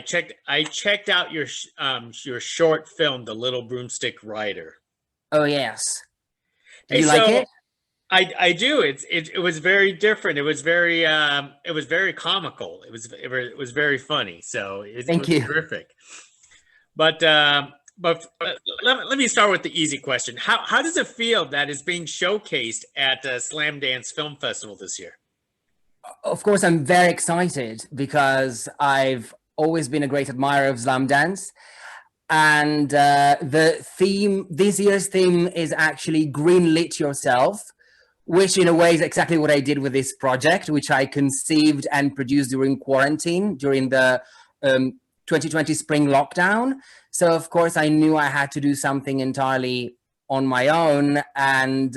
checked out your short film, The Little Broomstick Rider. Oh, yes. Did Hey, you like so it? I do. It was very different. It was very comical. It was very funny. So it Thank was you. terrific. But let me start with the easy question. How does it feel that is being showcased at Slamdance Film Festival this year? Of course, I'm very excited because I've always been a great admirer of Slam Dance. And the theme, this year's theme is actually Greenlit Yourself, which in a way is exactly what I did with this project, which I conceived and produced during quarantine, during the 2020 spring lockdown. So of course I knew I had to do something entirely on my own and,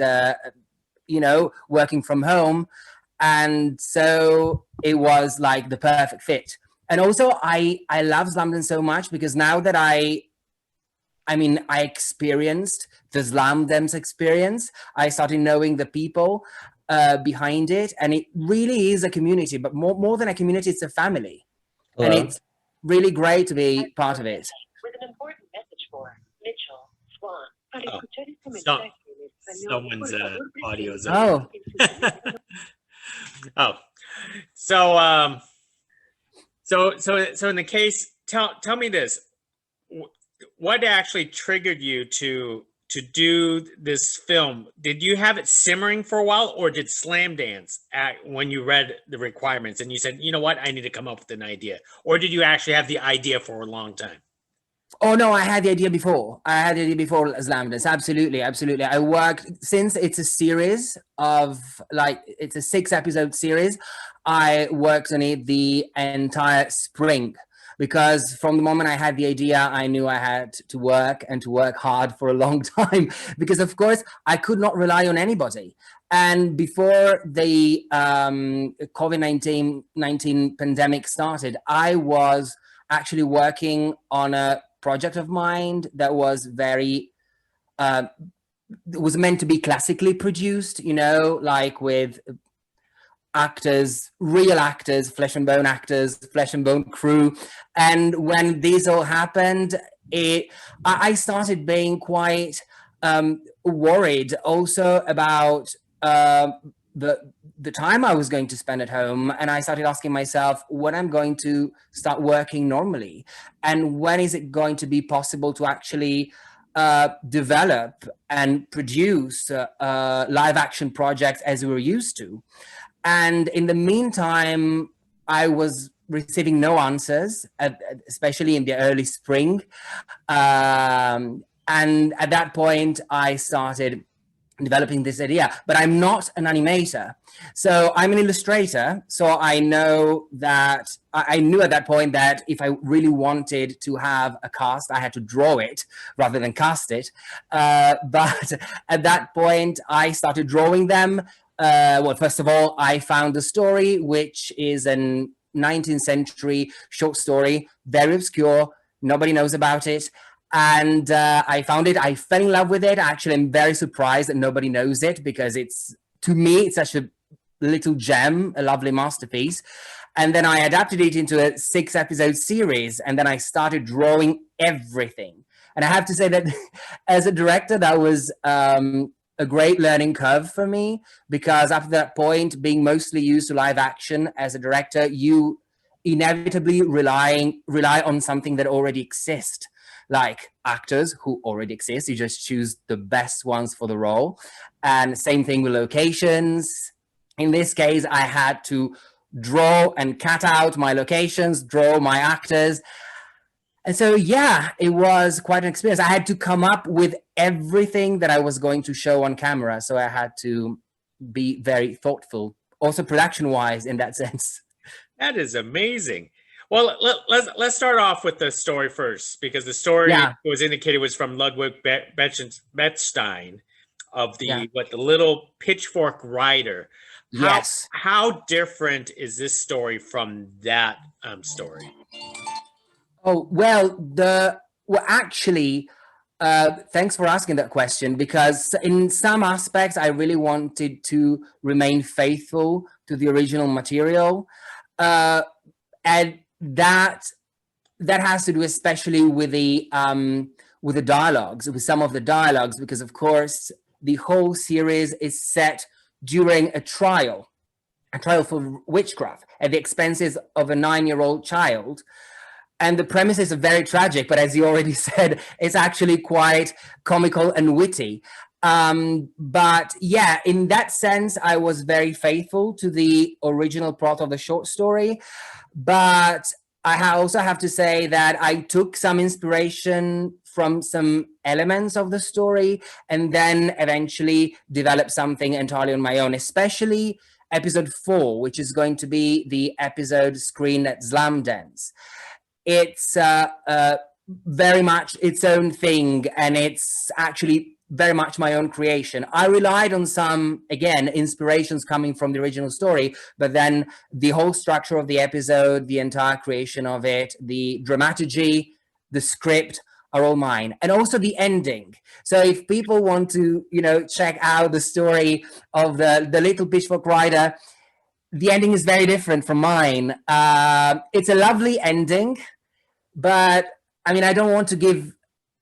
working from home. And so it was like the perfect fit. And also I love Slam so much because now that I experienced the Slam Dance experience. I started knowing the people behind it, and it really is a community. But more than a community, it's a family, and Hello. it's really great to be part of it. With an important message for Mitchell Swan. Para Oh, escuchar este so- mensaje en español, someone's por favor, audio is Oh, Oh, so so in the case, tell me this: what actually triggered you to do this film? Did you have it simmering for a while, or did Slam Dance when you read the requirements and you said, you know what, I need to come up with an idea, or did you actually have the idea for a long time? oh no, I had the idea before. I had the idea before Slamdance. Absolutely, absolutely. I worked since it's a series of it's a 6-episode series. I worked on it the entire spring because from the moment I had the idea, I knew I had to work and to work hard for a long time because of course I could not rely on anybody. And before the COVID-19 pandemic started, I was actually working on a project of mine that was very was meant to be classically produced, like with actors, real actors, flesh and bone actors, flesh and bone crew. And when this all happened, I started being quite worried also about the time I was going to spend at home. And I started asking myself when I'm going to start working normally and when is it going to be possible to actually develop and produce live action projects as we were used to. And in the meantime, I was receiving no answers, especially in the early spring. And at that point, I started developing this idea, but I'm not an animator. So I'm an illustrator. So I know that I knew at that point that if I really wanted to have a cast, I had to draw it rather than cast it. But at that point, I started drawing them. Well, first of all, I found the story, which is a 19th century short story, very obscure. Nobody knows about it. And I found it. I fell in love with it. Actually, I'm very surprised that nobody knows it because to me, it's such a little gem, a lovely masterpiece. And then I adapted it into a 6-episode series. And then I started drawing everything. And I have to say that as a director, that was a great learning curve for me because after that point, being mostly used to live action as a director, you inevitably rely on something that already exists. Like actors who already exist, you just choose the best ones for the role. And same thing with locations. In this case, I had to draw and cut out my locations, draw my actors. And so, yeah, it was quite an experience. I had to come up with everything that I was going to show on camera. So I had to be very thoughtful, also production-wise in that sense. That is amazing. Well, let's start off with the story first, because the story was indicated was from Ludwig Bechstein of the Little Pitchfork Rider. Yes. How different is this story from that story? Oh, well, actually, thanks for asking that question, because in some aspects, I really wanted to remain faithful to the original material. And that that has to do especially with the dialogues, with some of the dialogues, because of course the whole series is set during a trial for witchcraft at the expenses of a 9-year-old child. And the premises are very tragic, but as you already said, it's actually quite comical and witty. But yeah, in that sense, I was very faithful to the original plot of the short story. But I also have to say that I took some inspiration from some elements of the story and then eventually developed something entirely on my own, especially episode 4, which is going to be the episode screened at Slamdance. It's very much its own thing, and it's actually very much my own creation. I relied on some, again, inspirations coming from the original story, but then the whole structure of the episode, the entire creation of it, the dramaturgy, the script are all mine, and also the ending. So if people want to, check out the story of the Little Pitchfork Rider, the ending is very different from mine. It's a lovely ending, but I don't want to give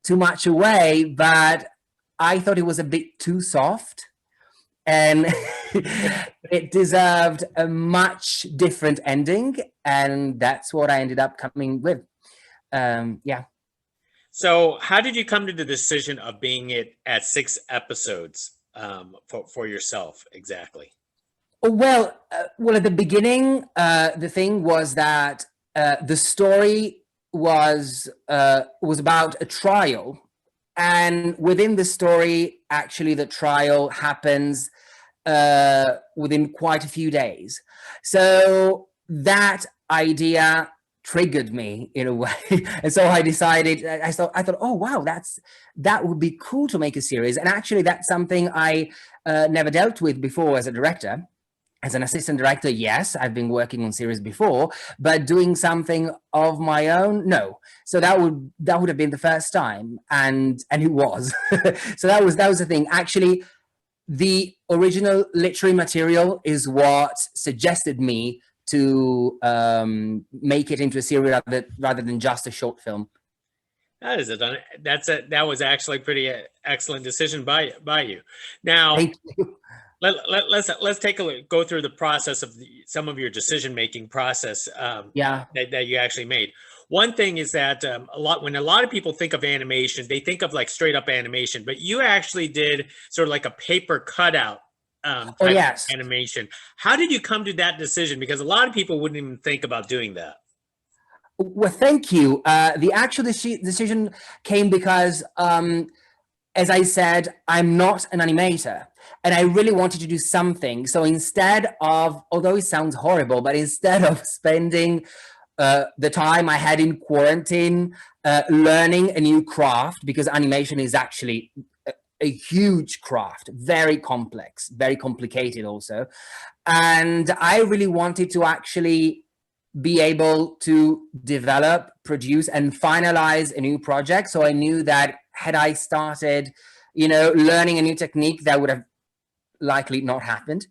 too much away, but I thought it was a bit too soft, and it deserved a much different ending, and that's what I ended up coming with. Yeah. So how did you come to the decision of being it at 6 episodes for yourself exactly? Well, at the beginning, the thing was that the story was about a trial, and within the story, actually, the trial happens within quite a few days. So that idea triggered me in a way, and so I decided. I thought, oh wow, that would be cool to make a series, and actually, that's something I never dealt with before as a director. As an assistant director, yes, I've been working on series before, but doing something of my own, no. So that would have been the first time, and it was. So that was the thing. Actually, the original literary material is what suggested me to make it into a series rather than just a short film. That is that was actually a pretty excellent decision by you. Now, thank you. Let's take a look, go through the process of some of your decision-making process that you actually made. One thing is that when a lot of people think of animation, they think of like straight up animation, but you actually did sort of like a paper cutout type of animation. How did you come to that decision? Because a lot of people wouldn't even think about doing that. Well, thank you. The actual decision came because, as I said, I'm not an animator, and I really wanted to do something. So instead of, although it sounds horrible, but instead of spending the time I had in quarantine learning a new craft, because animation is actually a huge craft, very complex, very complicated also. And I really wanted to actually be able to develop, produce, and finalize a new project. So I knew that had I started, learning a new technique, that would have likely not happened.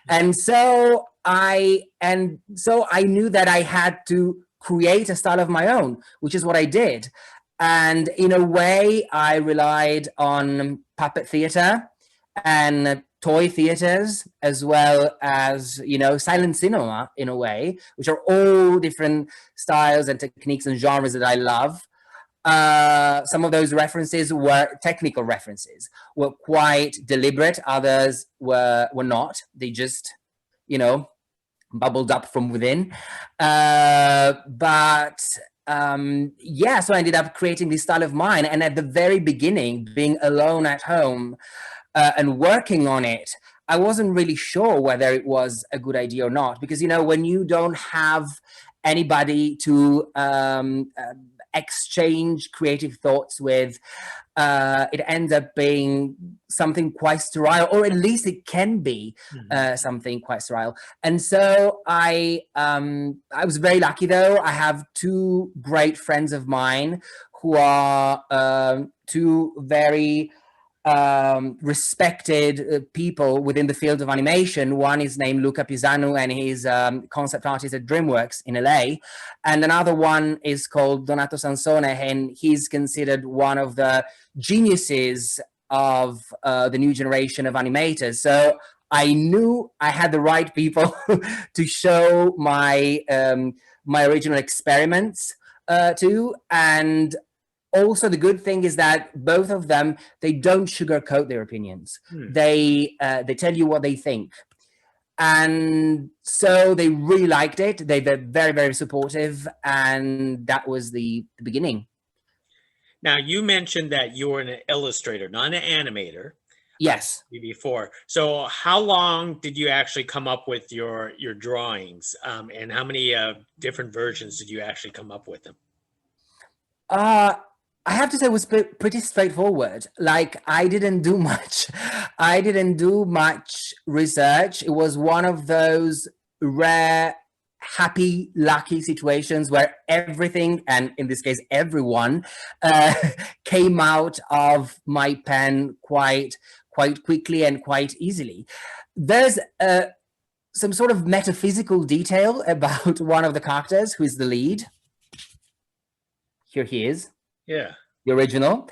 And so I knew that I had to create a style of my own, which is what I did. And in a way, I relied on puppet theater and toy theaters, as well as, silent cinema in a way, which are all different styles and techniques and genres that I love. Some of those references were technical references, were quite deliberate. Others were not. They just, bubbled up from within. So I ended up creating this style of mine. And at the very beginning, being alone at home and working on it, I wasn't really sure whether it was a good idea or not. Because, when you don't have anybody to exchange creative thoughts with, it ends up being something quite sterile, or at least it can be something quite sterile. And so I was very lucky, though. I have 2 great friends of mine who are 2 very respected people within the field of animation. One is named Luca Pisanu, and he's concept artist at DreamWorks in LA. And another one is called Donato Sansone, and he's considered one of the geniuses of the new generation of animators. So I knew I had the right people to show my my original experiments to. And also the good thing is that both of them, they don't sugarcoat their opinions. They tell you what they think. And so they really liked it. They were very, very supportive. And that was the beginning. Now, you mentioned that you were an illustrator, not an animator. Yes. Before. So how long did you actually come up with your drawings? And how many different versions did you actually come up with them? I have to say it was pretty straightforward. Like, I didn't do much. I didn't do much research. It was one of those rare, happy, lucky situations where everything, and in this case, everyone, came out of my pen quite quickly and quite easily. There's some sort of metaphysical detail about one of the characters who is the lead. Here he is. Yeah. The original.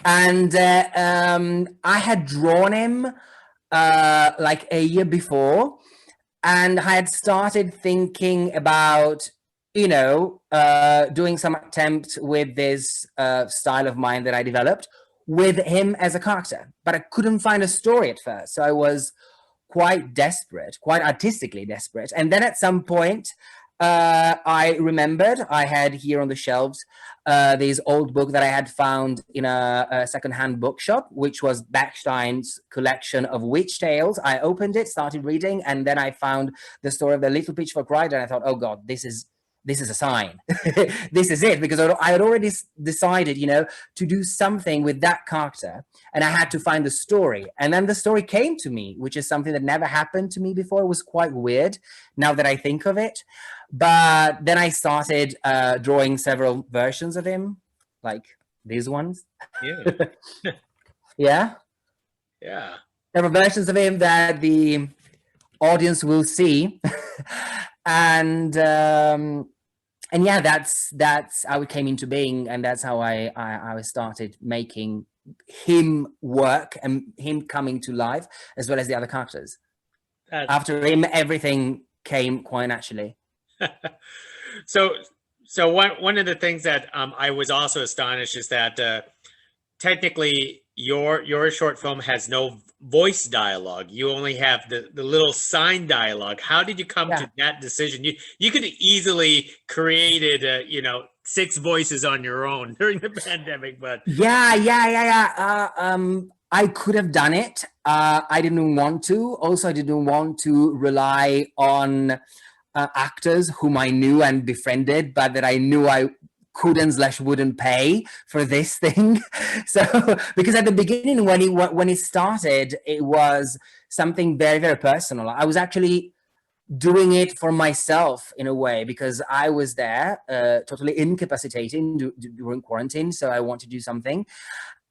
And I had drawn him like a year before, and I had started thinking about, you know, doing some attempt with this style of mine that I developed with him as a character, but I couldn't find a story at first. So I was quite desperate, quite artistically desperate. And then at some point, I remembered I had here on the shelves this old book that I had found in a secondhand bookshop, which was Bechstein's collection of witch tales. I opened it, started reading, and then I found the story of the Little Pitchfork Rider, and I thought, oh God, this is a sign. This is it, because I had already decided, you know, to do something with that character, and I had to find the story. And then the story came to me, which is something that never happened to me before. It was quite weird now that I think of it. But then I started drawing several versions of him, like these ones. Yeah. Yeah. Yeah. Several versions of him that the audience will see. And yeah, that's how it came into being, and that's how I started making him work and him coming to life, as well as the other characters. After him, everything came quite naturally. So one of the things that I was also astonished is that technically your short film has no voice dialogue. You only have the little sign dialogue. How did you come to that decision? You could have easily created you know, 6 voices on your own during the pandemic, but I could have done it. I didn't want to. Also, I didn't want to rely on actors whom I knew and befriended, but that I knew I couldn't/wouldn't pay for this thing. So, because at the beginning, when it started, it was something very, very personal. I was actually doing it for myself in a way, because I was there totally incapacitated during quarantine. So I wanted to do something.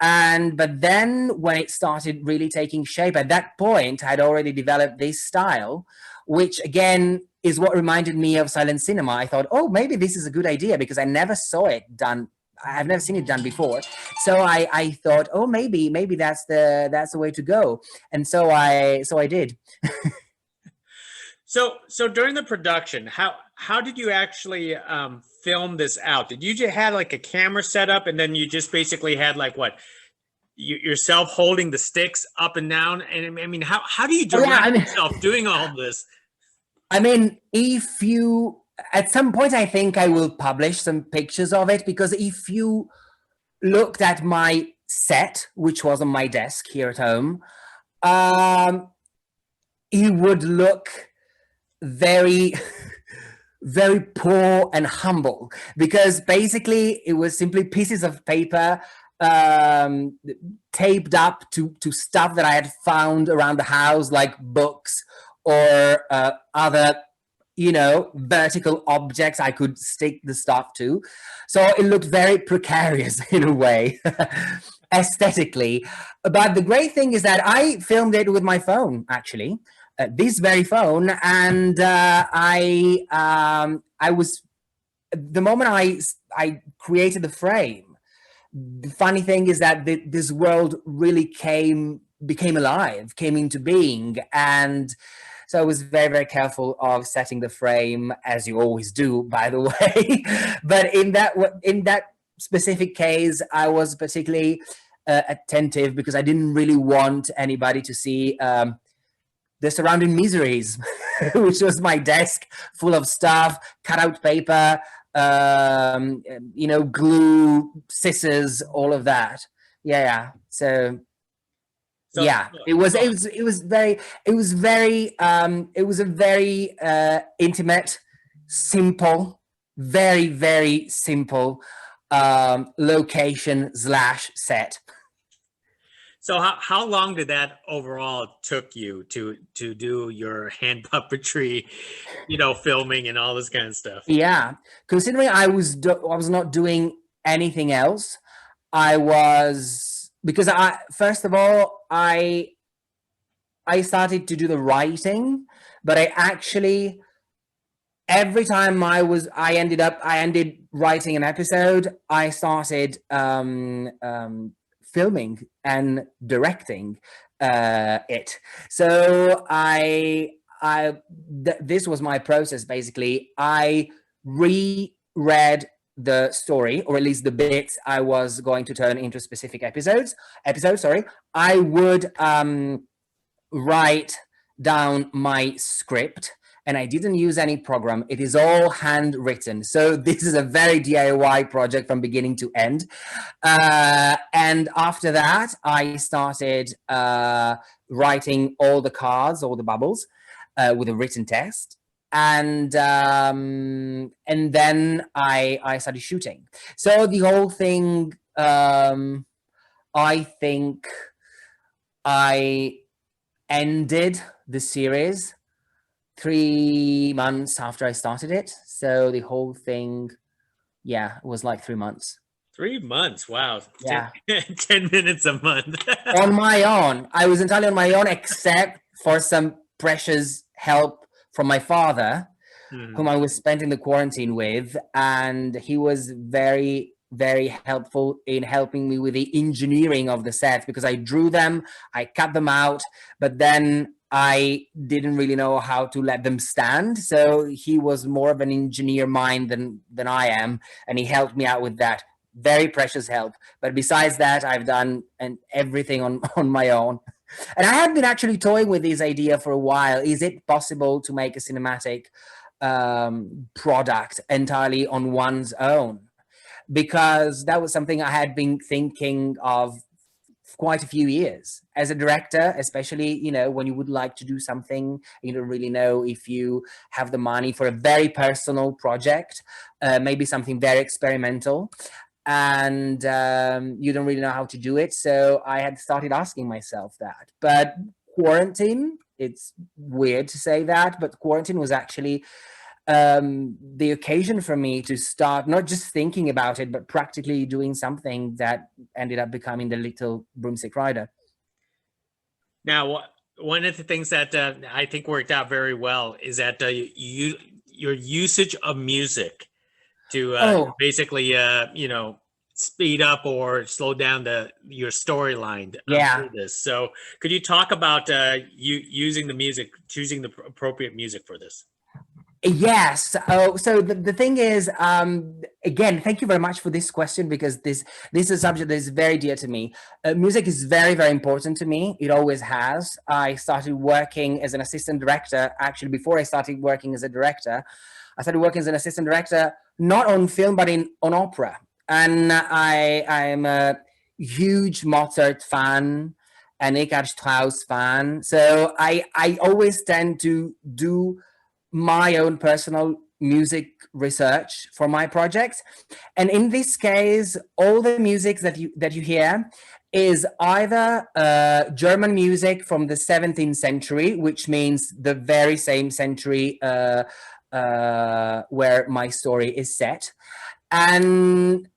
But then when it started really taking shape, at that point, I'd already developed this style, which again is what reminded me of silent cinema. I thought, oh, maybe this is a good idea, because I never saw it done. I've never seen it done before. So I thought, oh, maybe that's the way to go. And so I did. So during the production, how did you actually film this out? Did you just had like a camera set up, and then you just basically had like what? Yourself holding the sticks up and down? And I mean, how do you direct yourself doing all this? I mean, if you, at some point, I think I will publish some pictures of it, because if you looked at my set, which was on my desk here at home, it would look very, very poor and humble, because basically it was simply pieces of paper taped up to stuff that I had found around the house, like books or other, you know, vertical objects I could stick the stuff to. So it looked very precarious in a way. aesthetically. But the great thing is that I filmed it with my phone, actually, this very phone, and I was the moment I created the frame. The funny thing is that this world really became alive, came into being, and so I was very, very careful of setting the frame, as you always do, by the way. But in that specific case, I was particularly attentive because I didn't really want anybody to see the surrounding miseries, which was my desk full of stuff, cutout paper, glue, scissors, all of that. Yeah. So yeah, it was a very intimate, simple, very, very simple location / set. So how long did that overall took you to do your hand puppetry, filming and all this kind of stuff? Yeah, considering I was not doing anything else, because first of all I started to do the writing, but I actually every time I ended writing an episode, I started filming and directing it. So this was my process. Basically, I reread the story, or at least the bits I was going to turn into specific episodes. I would write down my script, and I didn't use any program. It is all handwritten. So this is a very DIY project from beginning to end. And after that, I started writing all the cards, all the bubbles with a written text. And then I started shooting. So the whole thing, I think I ended the series 3 months after I started it. So the whole thing, was like 3 months. 3 months, wow. Yeah. 10 minutes a month. On my own. I was entirely on my own, except for some precious help from my father, whom I was spending the quarantine with. And he was very, very helpful in helping me with the engineering of the sets, because I drew them, I cut them out, but then I didn't really know how to let them stand. So he was more of an engineer mind than I am, and he helped me out with that. Very precious help. But besides that, I've done everything on my own. And I have been actually toying with this idea for a while. Is it possible to make a cinematic product entirely on one's own? Because that was something I had been thinking of quite a few years. As a director, especially, when you would like to do something, you don't really know if you have the money for a very personal project, maybe something very experimental, and you don't really know how to do it. So I had started asking myself that. But quarantine, it's weird to say that, but quarantine was actually the occasion for me to start not just thinking about it, but practically doing something that ended up becoming the Little Broomstick Rider. Now, one of the things that I think worked out very well is that your usage of music to basically, speed up or slow down your storyline. Through this. So could you talk about you using the music, choosing the appropriate music for this? Yes. So the thing is, again, thank you very much for this question, because this is a subject that is very dear to me. Music is very, very important to me. It always has. I started working as an assistant director. Actually, before I started working as a director, I started working as an assistant director, not on film, but on opera. And I'm a huge Mozart fan, and Richard Strauss fan. So I always tend to do my own personal music research for my projects. And in this case, all the music that you hear is either German music from the 17th century, which means the very same century where my story is set, and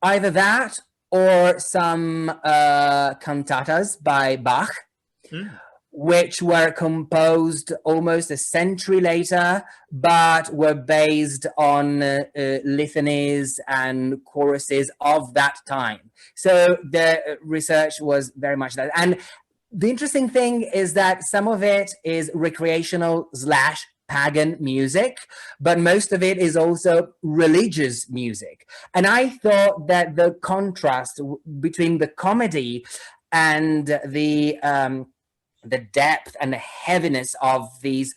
either that, or some cantatas by Bach, which were composed almost a century later, but were based on litanies and choruses of that time. So the research was very much that. And the interesting thing is that some of it is recreational / pagan music, but most of it is also religious music. And I thought that the contrast between the comedy and the depth and the heaviness of these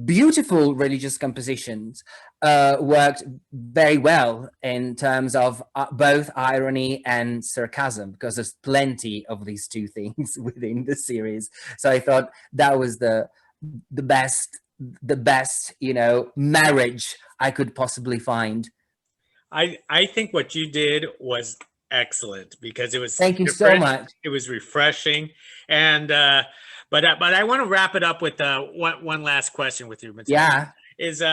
beautiful religious compositions worked very well in terms of both irony and sarcasm, because there's plenty of these two things within the series. So I thought that was the best, marriage I could possibly find. I think what you did was excellent, because it was Thank you so much. It was refreshing, and but I want to wrap it up with one last question with you, Matteo. Yeah. Is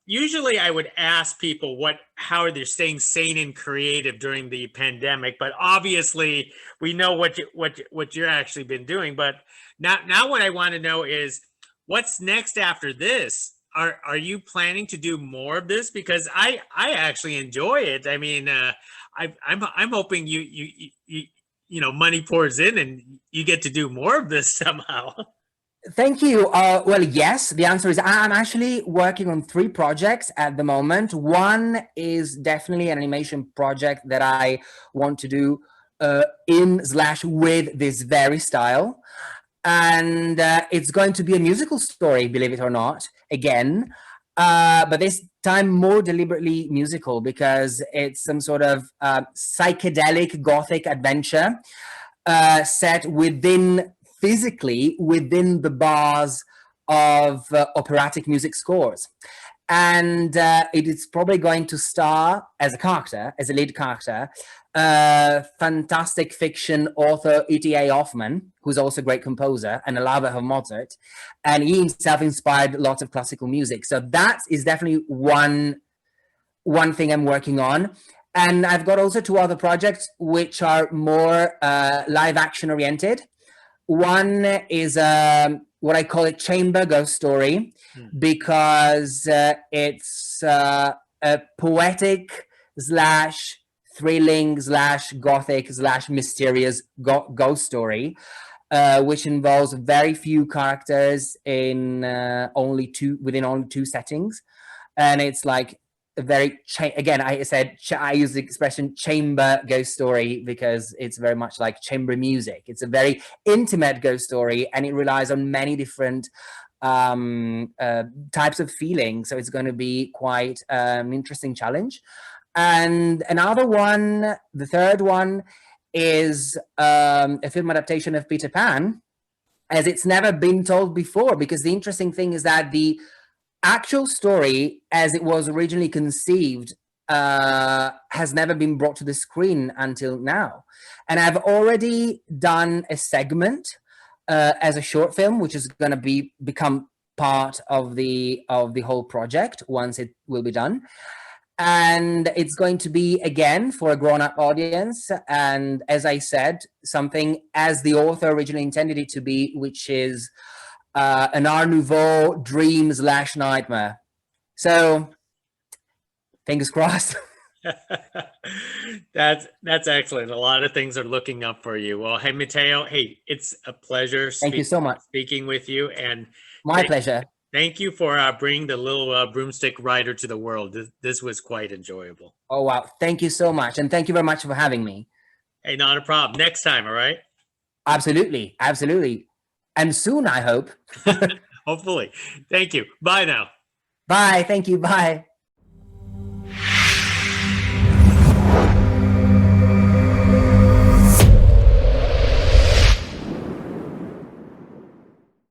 usually I would ask people how they're staying sane and creative during the pandemic, but obviously we know what you're actually been doing. But now what I want to know is, what's next after this? Are you planning to do more of this? Because I actually enjoy it. I mean, I'm hoping you money pours in and you get to do more of this somehow. Thank you. Well, yes, the answer is I'm actually working on 3 projects at the moment. One is definitely an animation project that I want to do with this very style. And it's going to be a musical story, believe it or not, again. But this time more deliberately musical, because it's some sort of psychedelic Gothic adventure set physically within the bars of operatic music scores. And it is probably going to star as a lead character, fantastic fiction author E.T.A. Hoffman, who's also a great composer and a lover of Mozart. And he himself inspired lots of classical music. So that is definitely one thing I'm working on. And I've got also 2 other projects which are more live action oriented. One is what I call a chamber ghost story, because it's a poetic / thrilling / Gothic / mysterious ghost story, which involves very few characters in within only 2 settings. And it's like a very, again, I use the expression chamber ghost story because it's very much like chamber music. It's a very intimate ghost story, and it relies on many different types of feeling. So it's going to be quite an interesting challenge. And another one, the third one, is a film adaptation of Peter Pan, as it's never been told before, because the interesting thing is that the actual story, as it was originally conceived, has never been brought to the screen until now. And I've already done a segment as a short film, which is going to become part of the whole project once it will be done. And it's going to be, again, for a grown-up audience. And as I said, something as the author originally intended it to be, which is an Art Nouveau dream / nightmare. So, fingers crossed. That's excellent. A lot of things are looking up for you. Well, hey, Matteo, it's a pleasure. Thank you so much. Speaking with you, and my pleasure. Thank you for bringing the Little Broomstick Rider to the world. This was quite enjoyable. Oh, wow. Thank you so much. And thank you very much for having me. Hey, not a problem. Next time, all right? Absolutely. Absolutely. And soon, I hope. Hopefully. Thank you. Bye now. Bye. Thank you. Bye.